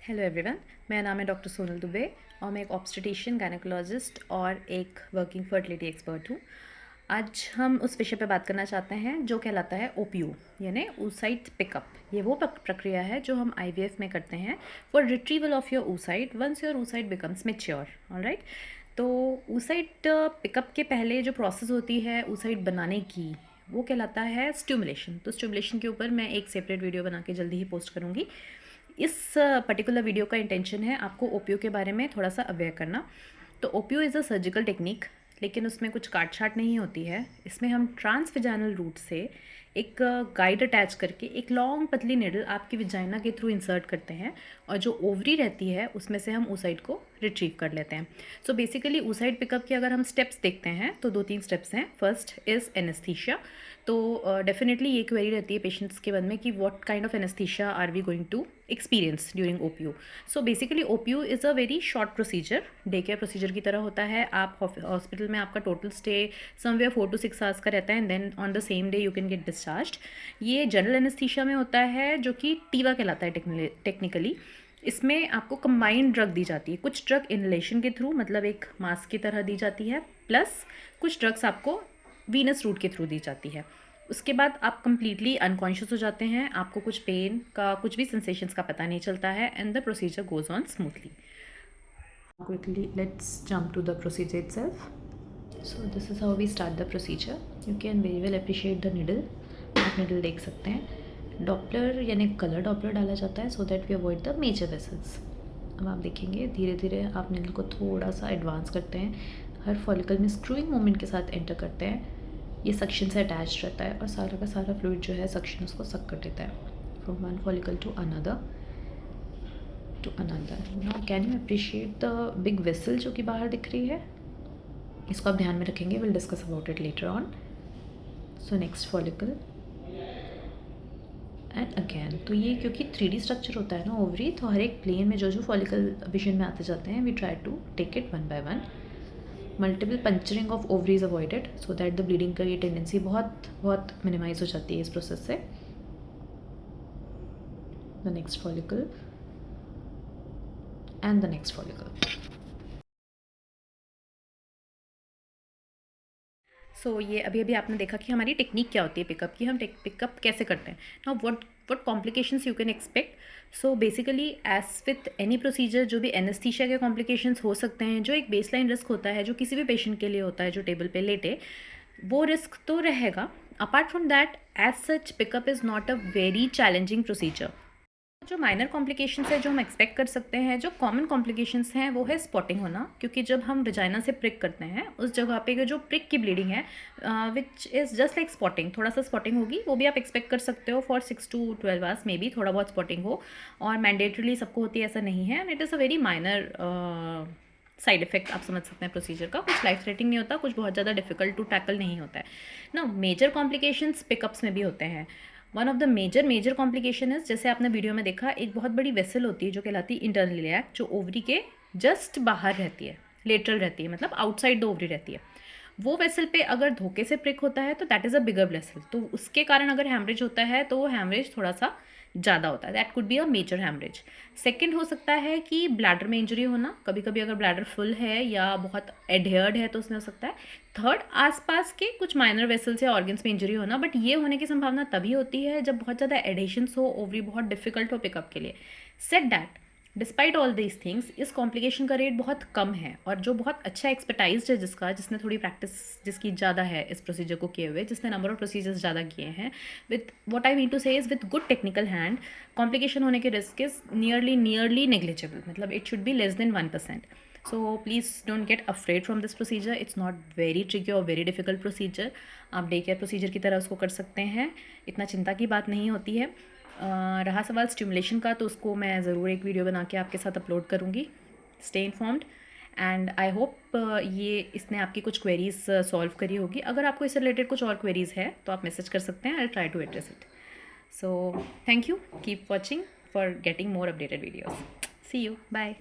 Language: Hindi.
हेलो एवरीवन, मेरा नाम है डॉक्टर सोनल दुबे और मैं एक ऑब्स्टेट्रिशियन गायनेकोलॉजिस्ट और एक वर्किंग फर्टिलिटी एक्सपर्ट हूँ। आज हम उस विषय पे बात करना चाहते हैं जो कहलाता है ओपीयू यानी oocyte पिकअप। ये वो प्रक्रिया है जो हम आईवीएफ में करते हैं for retrieval of your oocyte once your oocyte becomes mature. Alright, तो oocyte पिकअप के पहले जो प्रोसेस होती है oocyte बनाने की, वो कहलाता है स्टिमुलेशन। तो स्टिमुलेशन के ऊपर मैं एक सेपरेट वीडियो बना के जल्दी ही पोस्ट करूँगी। इस पर्टिकुलर वीडियो का इंटेंशन है आपको ओपीयू के बारे में थोड़ा सा अवेयर करना। तो ओपीयू इज़ अ सर्जिकल टेक्निक, लेकिन उसमें कुछ काट छाट नहीं होती है। इसमें हम ट्रांसविजाइनल रूट से एक गाइड अटैच करके एक लॉन्ग पतली निडल आपकी विजाइना के थ्रू इंसर्ट करते हैं और जो ओवरी रहती है उसमें से हम oocyte को रिट्रीव कर लेते हैं। सो बेसिकली oocyte पिकअप के अगर हम स्टेप्स देखते हैं तो 2-3 स्टेप्स हैं। First is anaesthesia. तो डेफिनेटली ये क्वेरी रहती है पेशेंट्स के मन में कि what kind of anaesthesia are we going to experience during OPU. So basically OPU is a very short procedure, day care procedure की तरह होता है। आप हॉस्पिटल में आपका total stay somewhere 4 to 6 hours का रहता है and then on the same day you can get discharge. ये जनरल एनेस्थीसिया में होता है जो कि टीवा कहलाता है टेक्निकली। इसमें आपको कंबाइंड ड्रग दी जाती है, कुछ ड्रग इनहेलेशन के थ्रू मतलब एक मास्क की तरह दी जाती है, प्लस कुछ ड्रग्स आपको वीनस रूट के थ्रू दी जाती है। उसके बाद आप कंप्लीटली अनकॉन्शियस हो जाते हैं, आपको कुछ पेन का कुछ भी सेंसेशंस का पता नहीं चलता है and the procedure goes on smoothly. Quickly, let's jump to the procedure itself. So this is how we start the procedure. You can very well appreciate the needle. आप needle देख सकते हैं। डॉपलर यानी कलर डॉपलर डाला जाता है so that we avoid the major vessels. अब आप देखेंगे धीरे धीरे आप needle को थोड़ा सा एडवांस करते हैं, हर फॉलिकल में स्क्रूइंग मूवमेंट के साथ एंटर करते हैं। ये सक्शन से अटैच रहता है और सारा का सारा फ्लूइड जो है सक्शन उसको सक कर देता है from one follicle to another to another. Now can you appreciate the big vessel जो कि बाहर दिख रही है? इसको आप ध्यान में रखेंगे, will discuss about it later on. So next follicle and again, तो ये क्योंकि 3D स्ट्रक्चर होता है ना ओवरी, तो हर एक प्लेन में जो जो फॉलिकल विजन में आते जाते हैं we try to take it one by one. Multiple puncturing of ovaries avoided so that the bleeding का ये टेंडेंसी बहुत बहुत मिनिमाइज हो जाती है इस प्रोसेस से। The next follicle and the next follicle. So ये अभी अभी आपने देखा कि हमारी टेक्निक क्या होती है पिकअप की, हम पिकअप कैसे करते हैं। Now what complications you can expect. So basically as with any procedure जो भी एनेस्थीसिया के कॉम्प्लिकेशंस हो सकते हैं, जो एक बेसलाइन रिस्क होता है जो किसी भी पेशेंट के लिए होता है जो टेबल पे लेटे, वो रिस्क तो रहेगा। Apart from that as such pickup is not a very challenging procedure. जो माइनर कॉम्प्लिकेशंस है जो हम एक्सपेक्ट कर सकते हैं, जो कॉमन कॉम्प्लिकेशंस हैं, वो है स्पॉटिंग होना, क्योंकि जब हम वजाइना से प्रिक करते हैं उस जगह पे जो प्रिक की ब्लीडिंग है which is just like spotting, थोड़ा सा स्पॉटिंग होगी, वो भी आप एक्सपेक्ट कर सकते हो फॉर 6 to 12 आवर्स में भी थोड़ा बहुत स्पॉटिंग हो, और मैंडेटरीली सबको होती है ऐसा नहीं है, and it is a very minor side effect आप समझ सकते हैं प्रोसीजर का। कुछ लाइफ थ्रेटनिंग नहीं होता, कुछ बहुत ज़्यादा डिफिकल्ट टू टैकल नहीं होता है ना। मेजर कॉम्प्लिकेशंस पिकअप्स में भी होते हैं। One of the major complication is, जैसे आपने वीडियो में देखा, एक बहुत बड़ी वेसल होती है जो कहलाती है इंटरनल इलियाक, जो ओवरी के जस्ट बाहर रहती है, लेटरल रहती है, मतलब आउटसाइड द ओवरी रहती है। वो वेसल पे अगर धोखे से प्रिक होता है तो that is a bigger vessel, तो उसके कारण अगर हैमरेज होता है तो वो हैमरेज थोड़ा सा ज़्यादा होता है, that could be a major haemorrhage. Second हो सकता है कि ब्लैडर में इंजरी होना, कभी कभी अगर ब्लैडर फुल है या बहुत एडहेयर्ड है तो उसमें हो सकता है। थर्ड, आसपास के कुछ माइनर वेसल्स या ऑर्गन्स में इंजरी होना, बट ये होने की संभावना तभी होती है जब बहुत ज़्यादा एडेशंस हो, ओवरी बहुत डिफिकल्ट हो पिकअप के लिए। Set that despite all these things, इस कॉम्प्लिकेशन का रेट बहुत कम है, और जो बहुत अच्छा एक्सपर्टाइज्ड है जिसने थोड़ी प्रैक्टिस जिसकी ज़्यादा है इस प्रोसीजर को किए हुए, जिसने नंबर ऑफ प्रोसीजर्स ज़्यादा किए हैं, with what I mean to say is with good technical hand, complication होने के रिस्क इज़ नियरली नेग्लिजिबल, मतलब it should be less than 1%। So please don't get afraid from this procedure, it's not very tricky or very difficult procedure. आप डे केयर प्रोसीजर की तरह उसको कर सकते हैं, इतना चिंता की बात नहीं होती है। रहा सवाल स्टिमुलेशन का, तो उसको मैं ज़रूर एक वीडियो बना के आपके साथ अपलोड करूँगी। Stay informed and I hope ये इसने आपकी कुछ क्वेरीज सॉल्व करी होगी। अगर आपको इससे रिलेटेड कुछ और क्वेरीज है तो आप मैसेज कर सकते हैं, I try to address it. So thank you, keep watching for getting more updated videos. See you, bye.